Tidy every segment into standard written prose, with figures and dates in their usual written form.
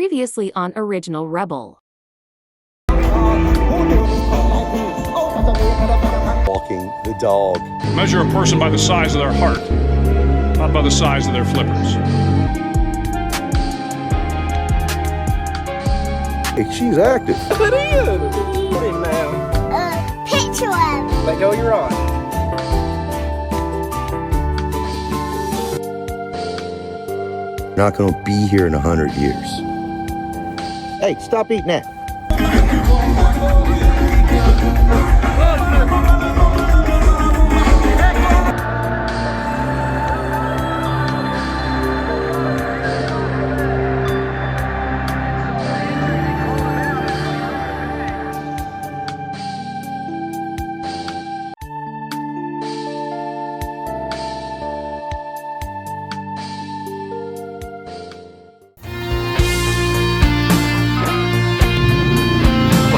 Previously on Original Rebel. Walking the dog. Measure a person by the size of their heart, not by the size of their flippers. Hey, she's active. It is. Put him now. Picture him. Let go, you're on. Not going to be here in 100 years. Hey, stop eating that.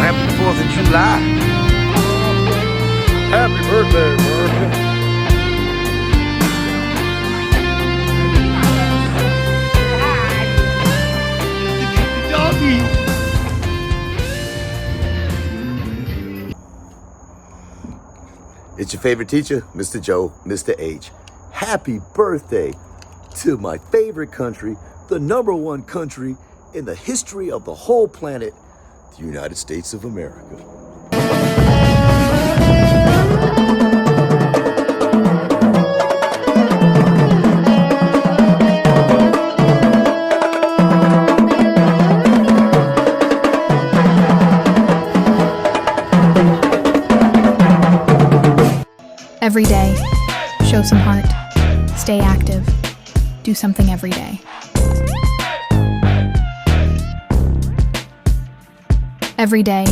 Happy 4th of July. Happy birthday, America. It's your favorite teacher, Mr. Joe, Mr. H. Happy birthday to my favorite country, the #1 country in the history of the whole planet, the United States of America. Every day, show some heart, stay active, do something every day. Every day,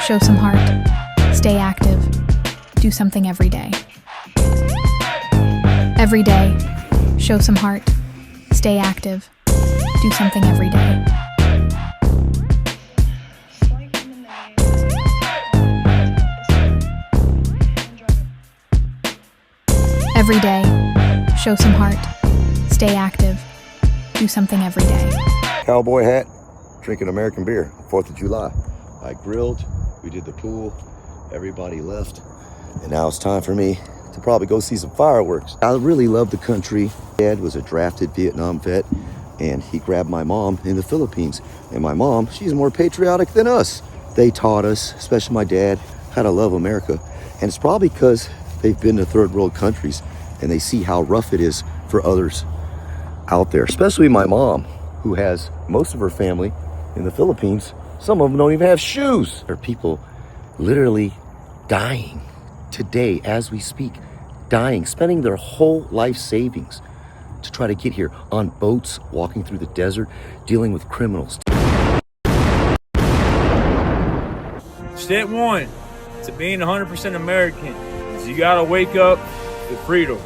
show some heart, stay active, do something every day. Every day, show some heart, stay active, do something every day. Every day, show some heart, stay active, do something every day. Cowboy hat, drinking American beer, 4th of July. I grilled, we did the pool, everybody left, and now it's time for me to probably go see some fireworks. I really love the country. Dad was a drafted Vietnam vet, and he grabbed my mom in the Philippines. And my mom, she's more patriotic than us. They taught us, especially my dad, how to love America. And it's probably because they've been to third world countries and they see how rough it is for others out there, especially my mom, who has most of her family in the Philippines. Some of them don't even have shoes. There are people literally dying today as we speak, dying, spending their whole life savings to try to get here on boats, walking through the desert, dealing with criminals. Step 1 to being 100% American is you gotta wake up to freedom.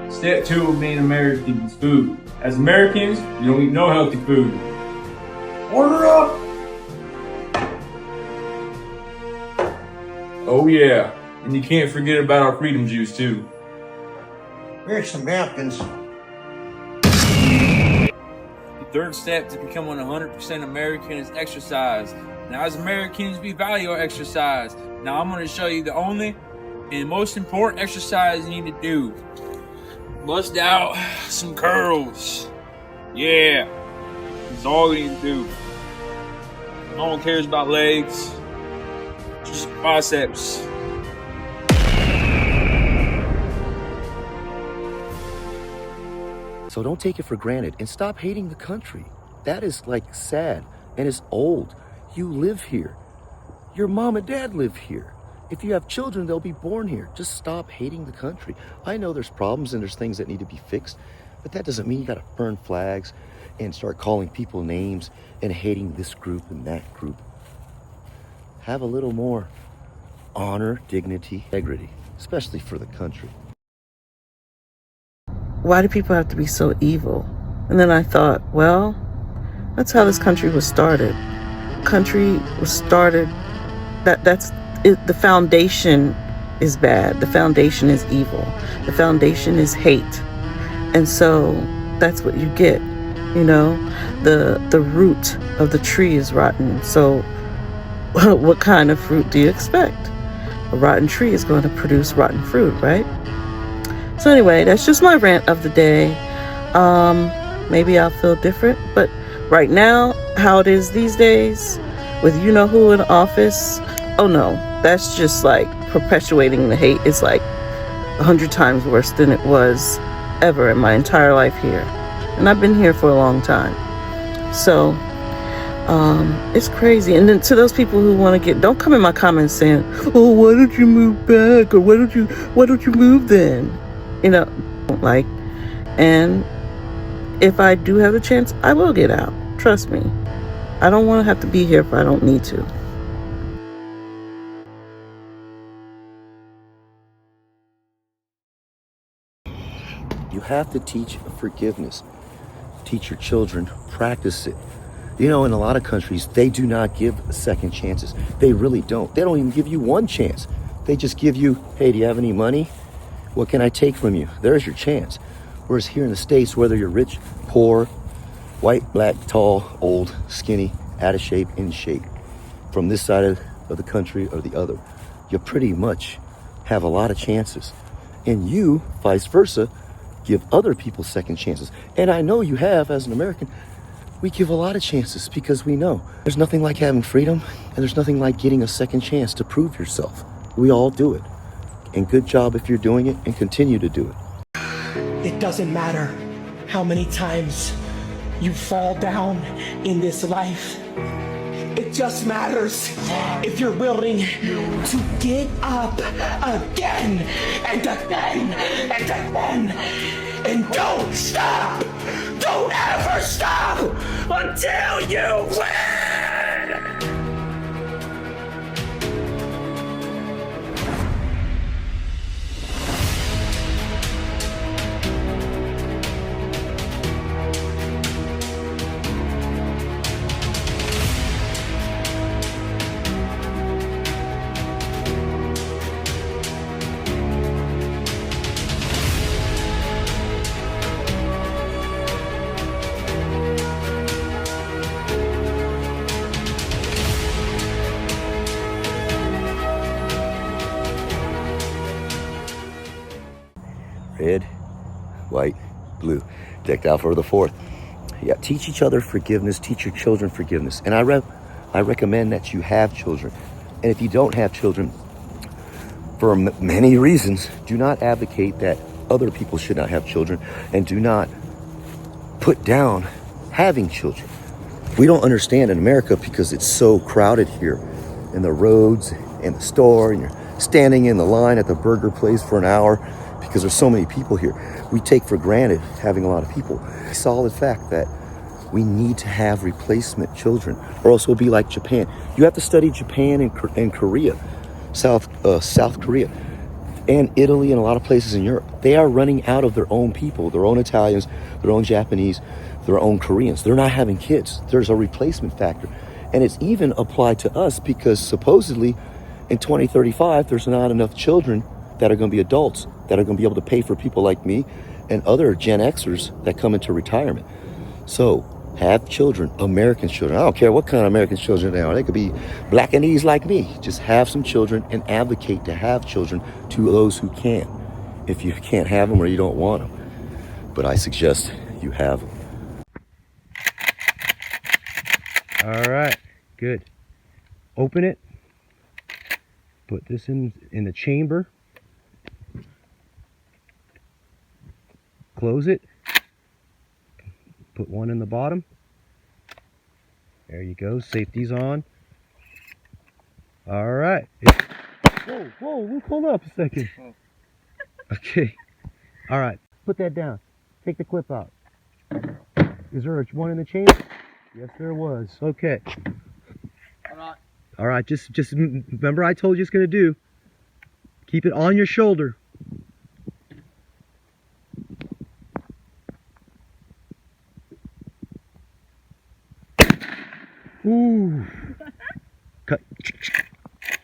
Step 2 of being American is food. As Americans, we don't eat no healthy food. Order up! Oh yeah, and you can't forget about our freedom juice too. Here's some napkins. The third step to becoming 100% American is exercise. Now as Americans, we value our exercise. Now I'm going to show you the only and most important exercise you need to do. Bust out some curls. Yeah, that's all you need to do. No one cares about legs, just biceps. So don't take it for granted and stop hating the country. That is like sad and it's old. You live here. Your mom and dad live here. If you have children, they'll be born here. Just stop hating the country. I know there's problems and there's things that need to be fixed, but that doesn't mean you gotta burn flags and start calling people names and hating this group and that group. Have a little more honor, dignity, integrity, especially for the country. Why do people have to be so evil? And then I thought, well, that's how this country was started. country was started, that's it, the foundation is bad. The foundation is evil. The foundation is hate. And so that's what you get. You know, the root of the tree is rotten. So what kind of fruit do you expect? A rotten tree is going to produce rotten fruit, right? So anyway, that's just my rant of the day. Maybe I'll feel different, but right now, how it is these days, with you know who in office, oh no, that's just like perpetuating the hate. It's like 100 times worse than it was ever in my entire life here. And I've been here for a long time. So, it's crazy. And then to those people who want to don't come in my comments saying, oh, why don't you move back? Or why don't you move then? You know, like, and if I do have the chance, I will get out. Trust me. I don't want to have to be here if I don't need to. You have to teach forgiveness. Teach your children, practice it. You know, in a lot of countries, they do not give second chances. They really don't. They don't even give you one chance. They just give you, hey, do you have any money? What can I take from you? There's your chance. Whereas here in the States, whether you're rich, poor, white, black, tall, old, skinny, out of shape, in shape, from this side of the country or the other, you pretty much have a lot of chances. And you, vice versa, give other people second chances. And I know you have, as an American, we give a lot of chances because we know there's nothing like having freedom and there's nothing like getting a second chance to prove yourself. We all do it. And good job if you're doing it, and continue to do it. It doesn't matter how many times you fall down in this life. It just matters if you're willing to get up again and again and again. And don't stop! Don't ever stop until you win! Red, white, blue, decked out for the 4th. Yeah, teach each other forgiveness, teach your children forgiveness. And I recommend that you have children. And if you don't have children, for many reasons, do not advocate that other people should not have children, and do not put down having children. We don't understand in America because it's so crowded here in the roads and the store, and you're standing in the line at the burger place for an hour because there's so many people here. We take for granted having a lot of people. Solid fact that we need to have replacement children, or else we'll be like Japan. You have to study Japan and Korea, South Korea, and Italy, and a lot of places in Europe. They are running out of their own people, their own Italians, their own Japanese, their own Koreans. They're not having kids. There's a replacement factor. And it's even applied to us because supposedly in 2035, there's not enough children that are going to be adults that are going to be able to pay for people like me and other Gen Xers that come into retirement. So have children, American children. I don't care what kind of American children they are. They could be Blackanese like me. Just have some children and advocate to have children to those who can. If you can't have them or you don't want them. But I suggest you have them. All right, good. Open it. Put this in the chamber. Close it. Put one in the bottom. There you go. Safety's on. All right. Whoa, hold up a second. Okay. All right. Put that down. Take the clip out. Is there one in the chamber? Yes, there was. Okay. All right. Just remember I told you it's going to do. Keep it on your shoulder. Ooh.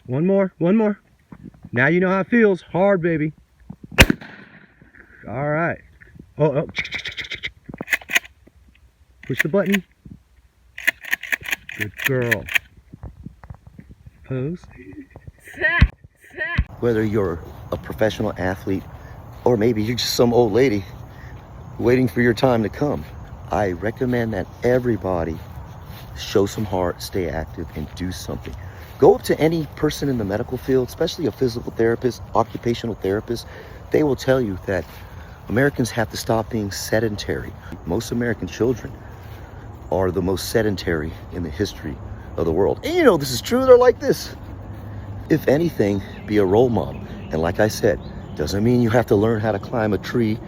One more, one more. Now you know how it feels. Hard, baby. All right. Oh. Push the button. Good girl. Pose. Whether you're a professional athlete or maybe you're just some old lady waiting for your time to come, I recommend that everybody show some heart, stay active, and do something. Go up to any person in the medical field, especially a physical therapist, occupational therapist. They will tell you that Americans have to stop being sedentary. Most American children are the most sedentary in the history of the world. And you know this is true, they're like this. If anything, be a role model. And like I said, doesn't mean you have to learn how to climb a tree,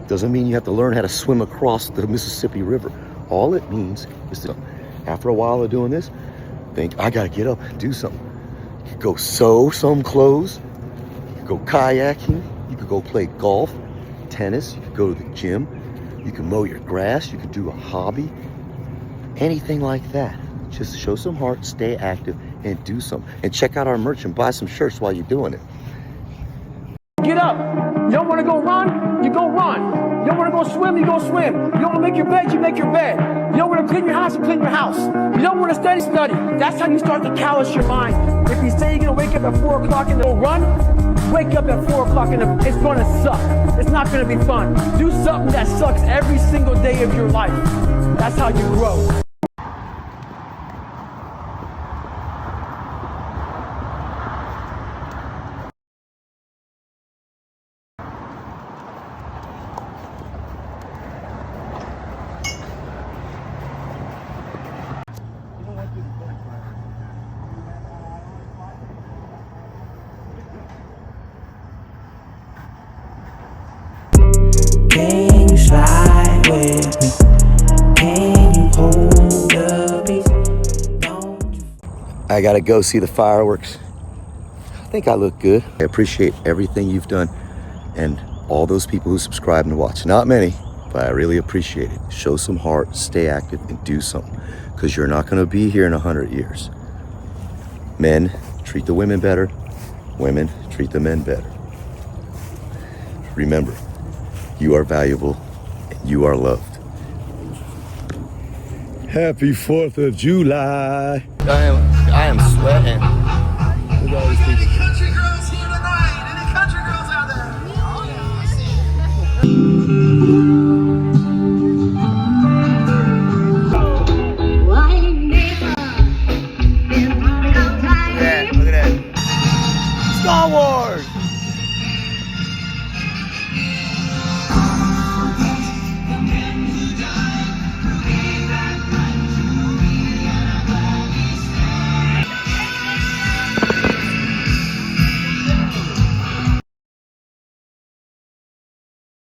doesn't mean you have to learn how to swim across the Mississippi River. All it means is that after a while of doing this, think, I gotta get up and do something. You could go sew some clothes, you could go kayaking, you could go play golf, tennis, you could go to the gym, you could mow your grass, you could do a hobby, anything like that. Just show some heart, stay active, and do something. And check out our merch and buy some shirts while you're doing it. Get up. You don't want to go run? You go run. You don't want to go swim? You go swim. You don't want to make your bed? You make your bed. You don't want to clean your house? You clean your house. You don't want to study? Study. That's how you start to callous your mind. If you say you're going to wake up at 4 o'clock and go run, wake up at 4 o'clock and it's going to suck. It's not going to be fun. Do something that sucks every single day of your life. That's how you grow. Can you slide with me? Can you hold a piece? I gotta go see the fireworks. I think I look good. I appreciate everything you've done and all those people who subscribe and watch. Not many, but I really appreciate it. Show some heart, stay active, and do something, because you're not gonna be here in 100 years. Men, treat the women better. Women, treat the men better. Remember, you are valuable and you are loved. Happy 4th of July. I am sweating. Look at all these people.